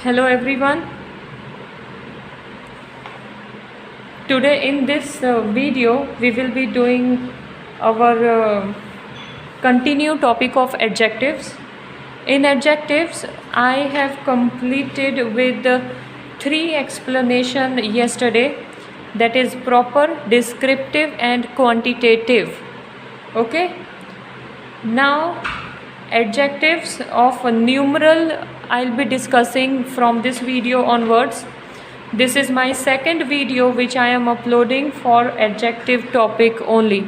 Hello everyone. Today in this video we will be doing our continue topic of adjectives. In adjectives I have completed with three explanation yesterday, that is proper, descriptive and quantitative. Okay, now adjectives of numeral I'll be discussing from this video onwards. This is my second video which I am uploading for adjective topic only.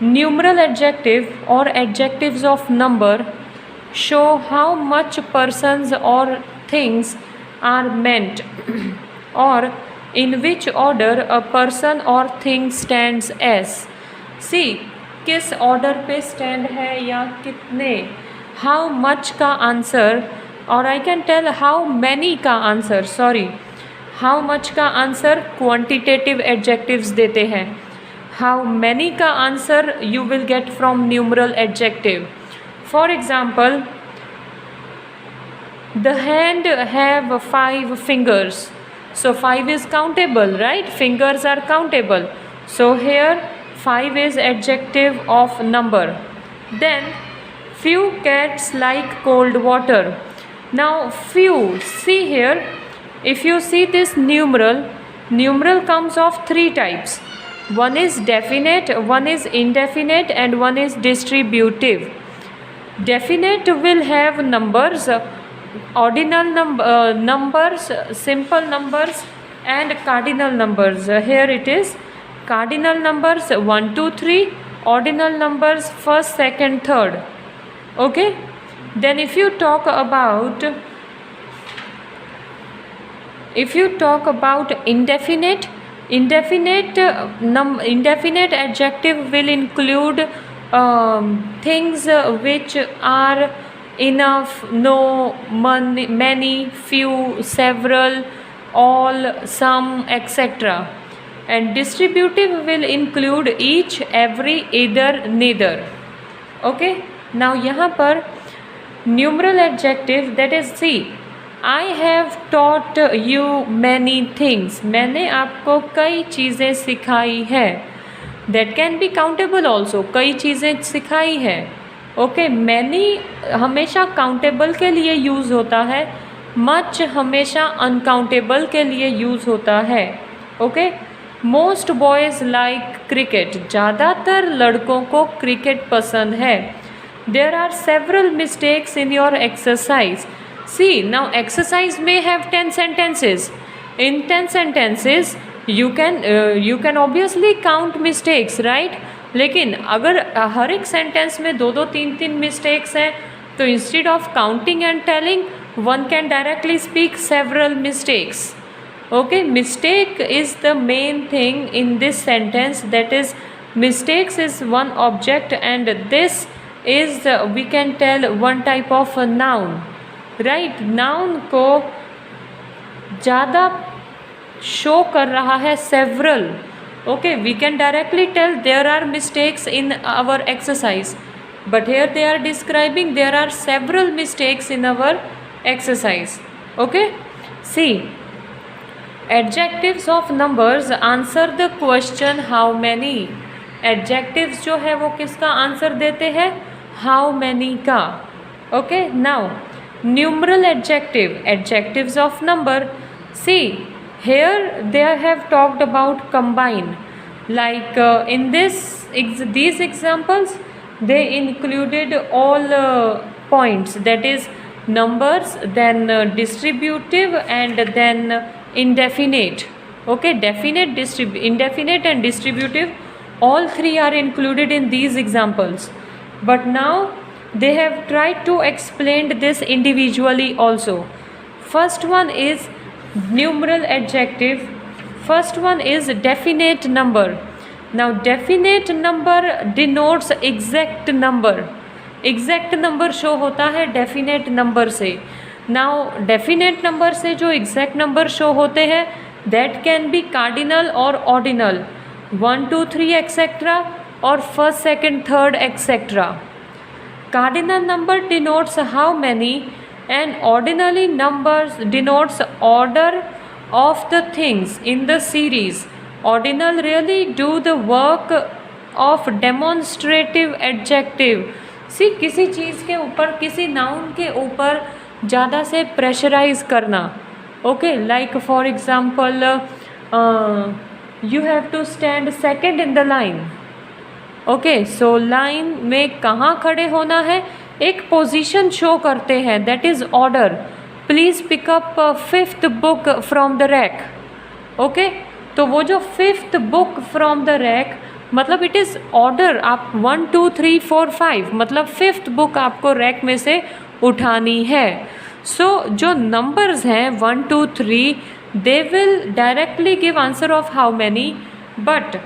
Numeral adjective or adjectives of number show how much persons or things are meant or in which order a person or thing stands as. See, किस order पे stand है या कितने, how much का answer, और I can tell how many का answer, sorry how much का answer quantitative adjectives देते हैं. हाउ मैनी का answer you will get from numeral adjective. For example, the hand have 5 fingers, so 5 is countable, right? Fingers are countable, so here 5 is adjective of number. Then few cats like cold water. Now few, see here, if you see this numeral comes of 3 types. One is definite, one is indefinite and one is distributive. Definite will have numbers, ordinal numbers, simple numbers and cardinal numbers. Here it is cardinal numbers 1, 2, 3, ordinal numbers first, second, third. Okay, then if you talk about indefinite adjective will include things which are enough, no, many, few, several, all, some, etc. And distributive will include each, every, either, neither. Okay, now यहाँ पर numeral adjective, that is, see, I have taught you many things. मैंने आपको कई चीज़ें सिखाई है. That can be countable also. कई चीज़ें सिखाई है. ओके, many हमेशा countable के लिए यूज़ होता है. much हमेशा uncountable के लिए यूज़ होता है. Okay, most boys like cricket, ज़्यादातर लड़कों को क्रिकेट पसंद है. There are several mistakes in your exercise. See, now exercise में have 10 sentences. In 10 sentences you can obviously count mistakes, right? लेकिन अगर हर एक सेंटेंस में 2-2, 3-3 मिस्टेक्स हैं तो instead of counting and telling one can directly speak several mistakes. Okay, mistake is the main thing in this sentence, that is, mistakes is one object and this is we can tell one type of a noun, right? Noun को ज़्यादा show कर रहा है several. Okay, we can directly tell there are mistakes in our exercise, but here they are describing there are several mistakes in our exercise. Okay, see, adjectives of numbers answer the question how many. Adjectives जो है वो किसका answer देते हैं? How many का. Okay, now numeral adjective, adjectives of number. See, here they have talked about combine, like in these examples they included all points, that is numbers, then distributive and then indefinite. Okay, definite, indefinite and distributive, all three are included in these examples, but now they have tried to explain this individually also. First one is numeral adjective. First one is definite number. Now definite number denotes exact number. Exact number show होता है definite number से. Now definite number से जो exact number show होते हैं that can be cardinal और ordinal, 1, 2, 3 etcetera और first, second, third etcetera. Cardinal number denotes how many and ordinary numbers denotes order of the things in the series. Ordinal really do the work of demonstrative adjective. सी किसी चीज़ के ऊपर, किसी noun के ऊपर ज़्यादा से pressurise करना. Okay, like for example you have to stand second in the line. Okay, so line में कहाँ खड़े होना है, एक पोजीशन शो करते हैं, that is order. Please pickup 5th book from the rack. Okay, तो वो जो 5th book from the rack मतलब इट इज़ ऑर्डर. आप 1 2 3 4 5 मतलब 5th बुक आपको रैक में से उठानी है. सो जो नंबर्स हैं 1 2 3 they will directly give answer of how many, but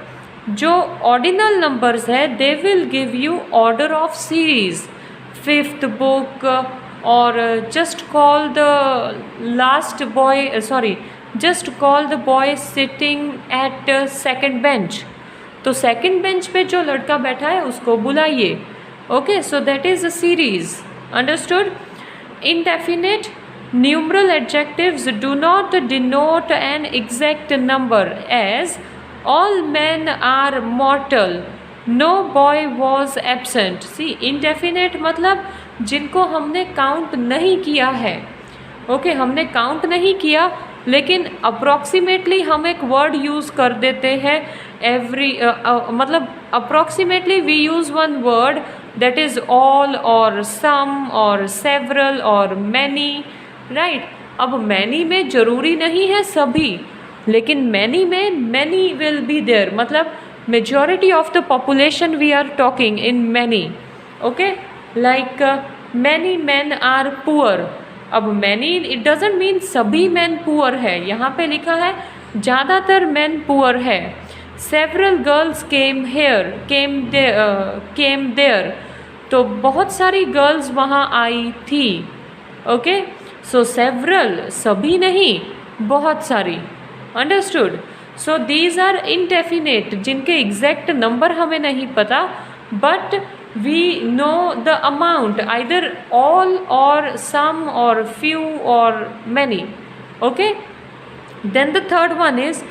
जो ऑर्डिनल नंबर्स है they will give you order of series. 5th book और just call the last boy, sorry, just call the boy sitting at second bench. तो second bench पे जो लड़का बैठा है उसको बुलाइए. Okay, so that is a series. Understood. Indefinite numeral adjectives do not denote an exact number, as all men are mortal, no boy was absent. See, indefinite मतलब जिनको हमने काउंट नहीं किया है. ओके, हमने काउंट नहीं किया लेकिन अप्रॉक्सीमेटली हम एक वर्ड यूज़ कर देते हैं. मतलब approximately we use one word that is all or some or several or many, right? अब many में ज़रूरी नहीं है सभी, लेकिन many में many will be there. मतलब majority of the population we are talking in many. Okay, like many men are poor. अब many it doesn't mean सभी men poor है. यहाँ पे लिखा है ज़्यादातर men poor है. Several girls came there. तो बहुत सारी गर्ल्स वहाँ आई थी. ओके, सो सेवरल सभी नहीं, बहुत सारी. Understood. So these are indefinite जिनके एग्जैक्ट नंबर हमें नहीं पता, but we know the amount, either all or some or few or many. Okay, then the third one is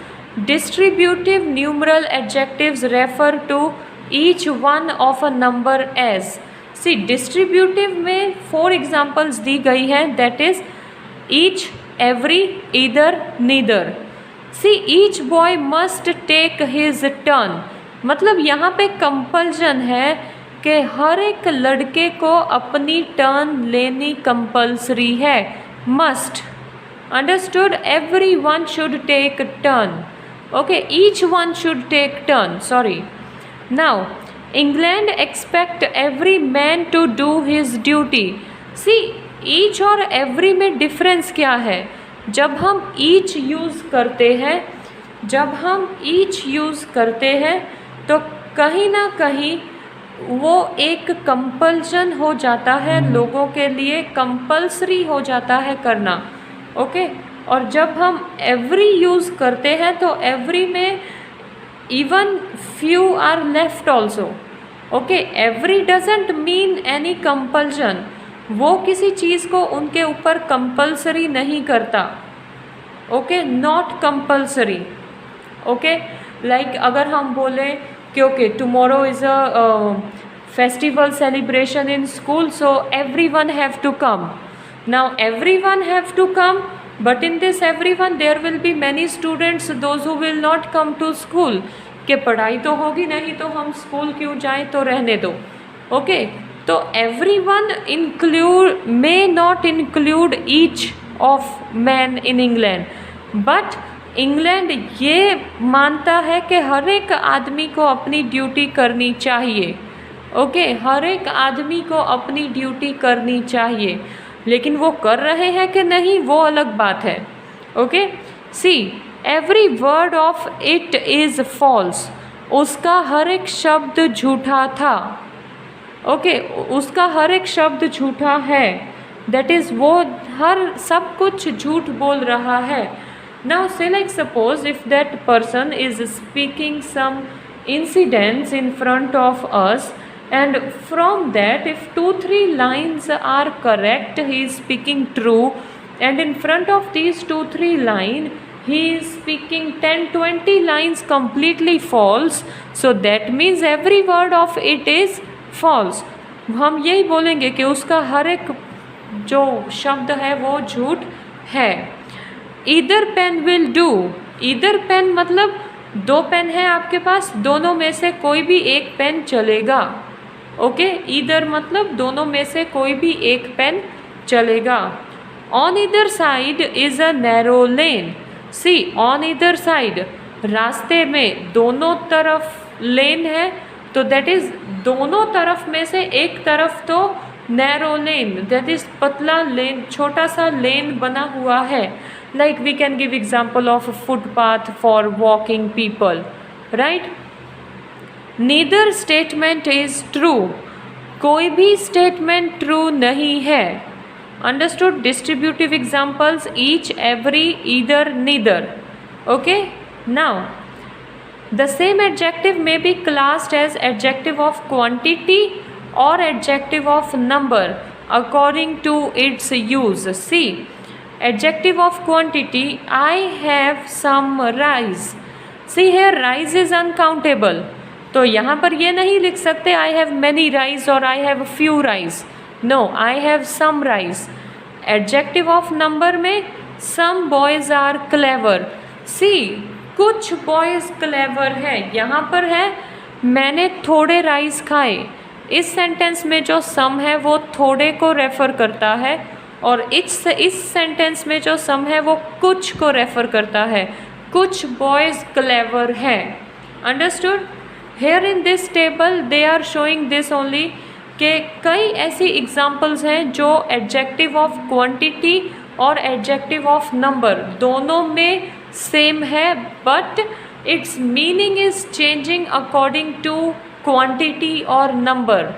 distributive numeral adjectives refer to each one of a number as. See, distributive में 4 examples दी गई हैं, that is each, every, either, neither. See, each boy must take his turn. मतलब यहाँ पे compulsion है कि हर एक लड़के को अपनी टर्न लेनी कंपल्सरी है. must. Understood? Everyone should take turn. Okay, each one should take turn. Sorry. Now, England expect every man to do his duty. See, each और every में difference क्या है? जब हम each use करते हैं तो कहीं ना कहीं वो एक कंपल्शन हो जाता है, लोगों के लिए कंपल्सरी हो जाता है करना. ओके, और जब हम एवरी यूज़ करते हैं तो एवरी में even few are left also. Okay, every doesn't mean any compulsion. वो किसी चीज़ को उनके ऊपर कंपल्सरी नहीं करता. Okay, not compulsory. Okay, like अगर हम बोलें कि okay tomorrow is a festival celebration in school, so every one have to come. Now every one have to come, but in this everyone there will be many students those who will not come to school. कि पढ़ाई तो होगी नहीं तो हम school क्यों जाएं, तो रहने दो. ओके, तो everyone include may not include each of men in England, but England ये मानता है कि हर एक आदमी को अपनी ड्यूटी करनी चाहिए. ओके, हर एक आदमी को अपनी ड्यूटी करनी चाहिए, लेकिन वो कर रहे हैं कि नहीं वो अलग बात है. Okay, see every word of it is false. उसका हर एक शब्द झूठा था. ओके, उसका हर एक शब्द झूठा है. दैट इज़ वो हर सब कुछ झूठ बोल रहा है. Now say like suppose if that person is speaking some incidents in front of us and from that if 2-3 lines are correct, he is speaking true, and in front of these 2-3 line he is speaking 10-20 lines completely false, so that means every word of it is false. हम यही बोलेंगे कि उसका हर एक जो शब्द है वो झूठ है. Either pen will do. Either pen मतलब दो पेन है आपके पास, दोनों में से कोई भी एक पेन चलेगा. ओके, ईदर मतलब दोनों में से कोई भी एक पेन चलेगा. On either side is a narrow lane. See, on either side रास्ते में दोनों तरफ लेन है, तो दैट इज दोनों तरफ में से एक तरफ तो नैरो लेन, दैट इज पतला लेन, छोटा सा लेन बना हुआ है. Like we can give example of footpath for walking people, right. Neither statement is true. कोई भी स्टेटमेंट ट्रू नहीं है. Understood. Distributive examples each, every, either, neither. Okay, now the same adjective may be classed as adjective of quantity or adjective of number according to its use. See, adjective of quantity, I have some rice. See here, rice is uncountable, तो यहाँ पर ये नहीं लिख सकते I have many rice or I have few rice. No, I have some rice. Adjective of number में some boys are clever. See, कुछ boys clever है, यहाँ पर है मैंने थोड़े राइस खाए. इस सेंटेंस में जो सम है वो थोड़े को रेफ़र करता है, और इस सेंटेंस में जो सम है वो कुछ को रेफ़र करता है. कुछ बॉयज़ क्लेवर है. Understood. Here in this table they are showing this only कि कई ऐसी एग्जाम्पल्स हैं जो एडजेक्टिव ऑफ क्वांटिटी और एडजेक्टिव ऑफ नंबर दोनों में सेम है, but its meaning is changing according to quantity और number.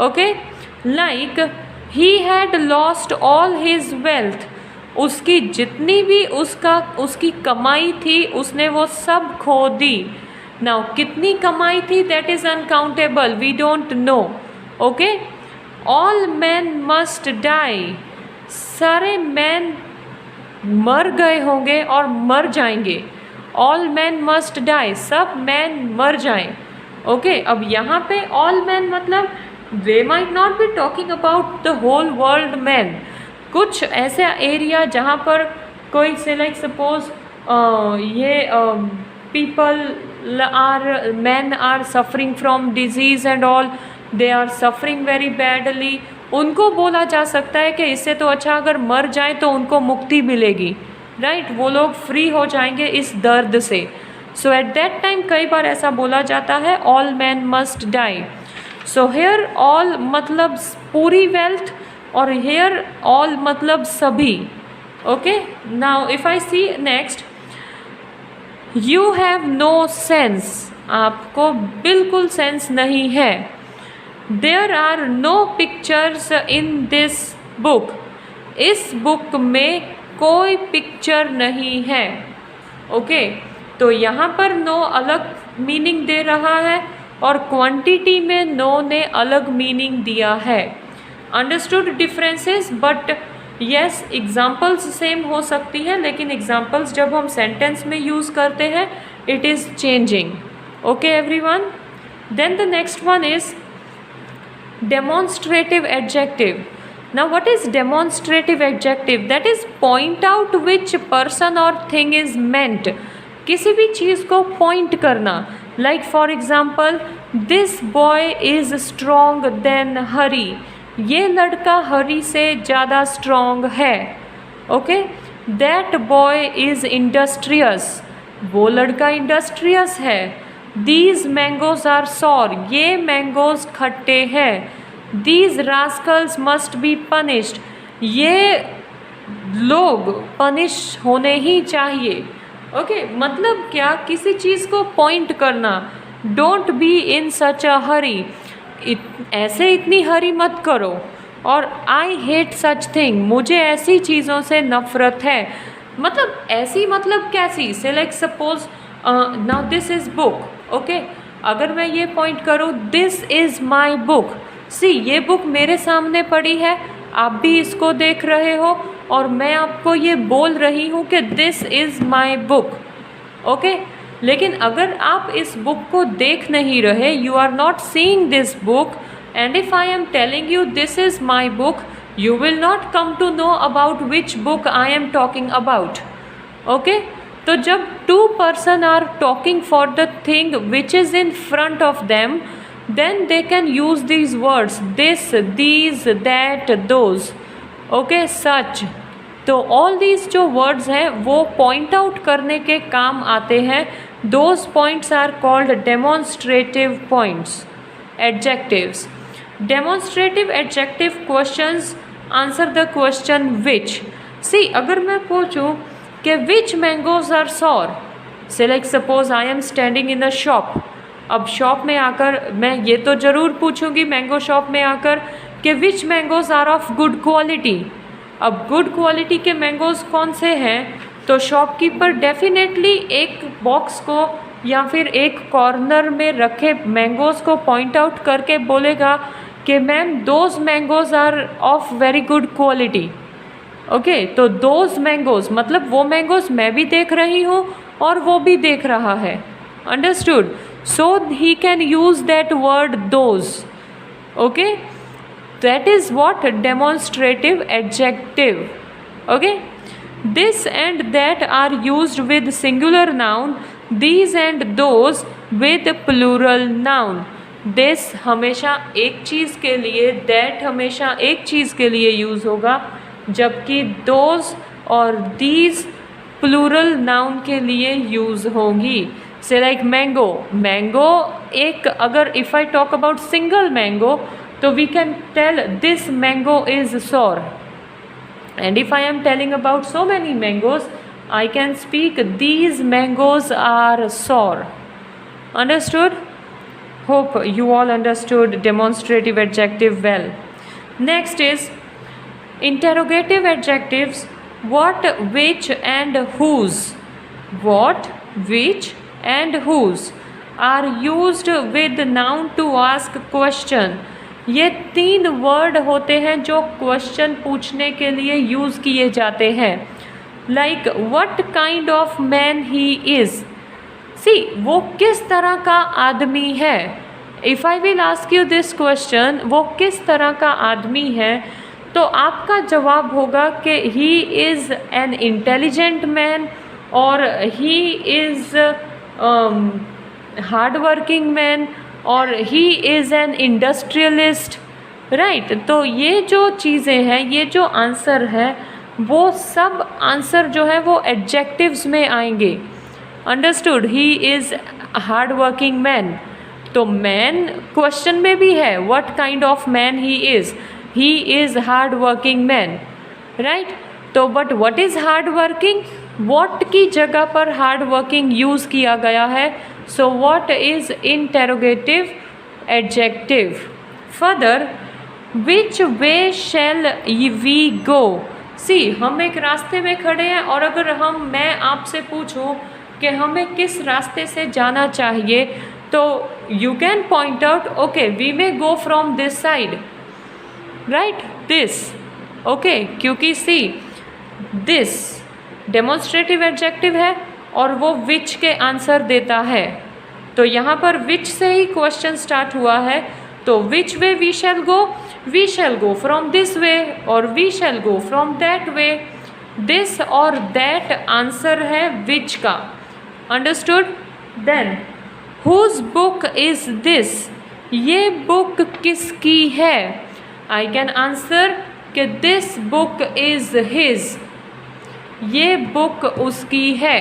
Okay, like he had lost all his wealth. उसकी जितनी भी उसकी कमाई थी उसने वो सब खो दी. नाउ कितनी कमाई थी that is uncountable, we don't know. Okay, all man must die. सारे मैन मर गए होंगे और मर जाएंगे. ऑल मैन मस्ट डाई, सब मैन मर जाएं. ओके, अब यहाँ पे ऑल मैन मतलब they might not be talking about the whole world man. कुछ ऐसा एरिया जहाँ पर कोई से लाइक सपोज ये people are man are suffering from disease and all, they are suffering very badly, उनको बोला जा सकता है कि इससे तो अच्छा अगर मर जाए तो उनको मुक्ति मिलेगी, राइट. वो लोग फ्री हो जाएंगे इस दर्द से. सो एट दैट टाइम कई बार ऐसा बोला जाता है all man must die. So here all मतलब पूरी वेल्थ और हेयर ऑल मतलब सभी. ओके, now if I see next, you have no sense. आपको बिल्कुल सेंस नहीं है. There are no pictures in this book. इस बुक में कोई पिक्चर नहीं है. ओके, तो यहाँ पर नो अलग मीनिंग दे रहा है और क्वांटिटी में नो ने अलग मीनिंग दिया है. Understood differences, but yes examples same हो सकती है, लेकिन एग्जाम्पल्स जब हम सेंटेंस में यूज़ करते हैं it is changing. Okay everyone. Then the next one is demonstrative adjective. Now what is demonstrative adjective? That is point out which person or thing is meant. किसी भी चीज़ को point करना. Like for example, this boy is strong than Hari. ये लड़का हरी से ज़्यादा strong है. Okay? That boy is industrious. वो लड़का industrious है. These mangoes are sour. ये मैंगोज खट्टे हैं. These rascals must be punished. ये लोग पनिश होने ही चाहिए. ओके, मतलब क्या, किसी चीज़ को पॉइंट करना. डोंट बी इन सच अ हरी. ऐसे इतनी हरी मत करो. और आई हेट सच थिंग. मुझे ऐसी चीज़ों से नफ़रत है. मतलब ऐसी मतलब कैसी से like suppose now this is book. Okay, अगर मैं ये पॉइंट करूँ दिस इज़ माई बुक, सी ये बुक मेरे सामने पड़ी है, आप भी इसको देख रहे हो और मैं आपको ये बोल रही हूँ कि this is my book, okay. लेकिन अगर आप इस बुक को देख नहीं रहे, you are not seeing this book, and if I am telling you this is my book, you will not come to know about which book I am talking about, okay। तो जब two person are talking for the thing which is in front of them, then they can use these words this, these, that, those, okay, such। तो all these जो words हैं वो point out करने के काम आते हैं। those points are called demonstrative points, adjectives। demonstrative adjective questions answer the question which. See अगर मैं पूछूं कि which mangoes are sour, say like suppose I am standing in the shop, अब शॉप में आकर मैं ये तो ज़रूर पूछूंगी मैंगो शॉप में आकर कि which mangoes are of good quality. अब गुड क्वालिटी के मैंगोज कौन से हैं, तो शॉपकीपर डेफिनेटली एक बॉक्स को या फिर एक कॉर्नर में रखे मैंगोज को पॉइंट आउट करके बोलेगा कि ma'am those mangoes are of very good quality, okay. तो दोज मैंगोज मतलब वो मैंगोज मैं भी देख रही हूँ और वो भी देख रहा है, understood. So he can use that word those, okay. That is what demonstrative adjective, okay. This and that are used with singular noun, these and those with plural noun. This हमेशा एक चीज़ के लिए, दैट हमेशा एक चीज़ के लिए use होगा, जबकि दोज और दीज प्लूरल नाउन के लिए यूज़ होंगी। से लाइक मैंगो, मैंगो एक, अगर if I talk about single mango तो we can tell this mango is sour, and if I am telling about so many mangoes I can speak these mangoes are sour, understood. Hope you all understood demonstrative adjective well. Next is interrogative adjectives. What, which and whose. What, which and whose are used with noun to ask question. ये 3 word होते हैं जो question पूछने के लिए use किए जाते हैं। Like what kind of man he is. सी वो किस तरह का आदमी है। If I will ask you this question, वो किस तरह का आदमी है, तो आपका जवाब होगा कि he is an intelligent man और he is hard working man और he is an industrialist, right. तो ये जो चीज़ें हैं, ये जो आंसर है, वो सब आंसर जो है वो एडजेक्टिव्स में आएंगे, understood. He is hard working man, तो मैन क्वेश्चन में भी है what kind of man he is hard working man, right. तो but what is hard working, what की जगह पर हार्ड वर्किंग यूज़ किया गया है, so what is interrogative adjective. Further, which way shall we go. See हम एक रास्ते में खड़े हैं और अगर मैं आपसे पूछूं कि हमें किस रास्ते से जाना चाहिए, तो you can point out okay we may go from this side, right, this, okay. क्योंकि सी दिस डेमोन्स्ट्रेटिव एडजेक्टिव है और वो विच के आंसर देता है, तो यहाँ पर विच से ही क्वेश्चन स्टार्ट हुआ है। तो which way we shall go from this way और we shall go from that way. This और दैट आंसर है विच का, understood. Then whose book is this, ये बुक किसकी है। आई कैन आंसर कि दिस बुक इज हिज, ये book उसकी है,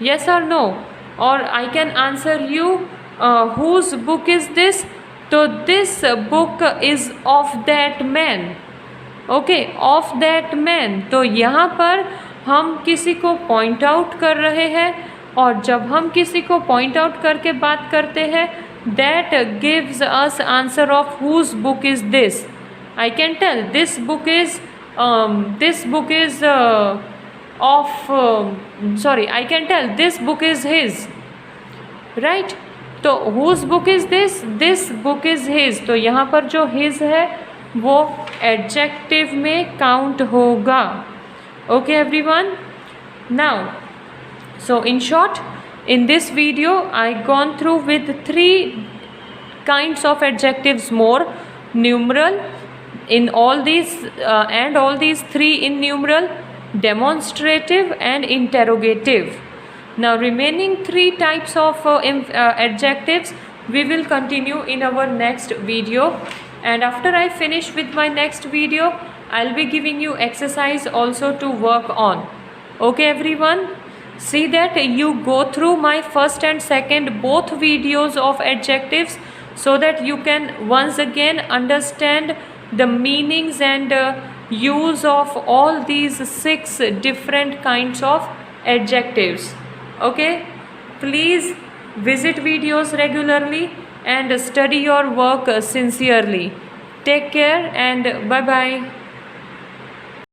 यस और नो। और I can answer you whose book is this, तो this book is of that man, okay, of that man. तो यहाँ पर हम किसी को पॉइंट आउट कर रहे हैं और जब हम किसी को पॉइंट आउट करके बात करते हैं that gives us answer of whose book is this. I can tell this book is of, sorry, I can tell this book is his, right। तो whose book is this? This book is his. तो यहाँ पर जो his है वो adjective में count होगा. Okay everyone? Now, so in short, in this video I gone through with 3 kinds of adjectives more, numeral in all these and all these 3 in numeral, demonstrative and interrogative. Now remaining 3 types of adjectives we will continue in our next video, and after I finish with my next video I'll be giving you exercise also to work on. Okay everyone, see that you go through my first and second both videos of adjectives so that you can once again understand the meanings and use of all these 6 different kinds of adjectives. Okay, please visit videos regularly and study your work sincerely. Take care and bye bye.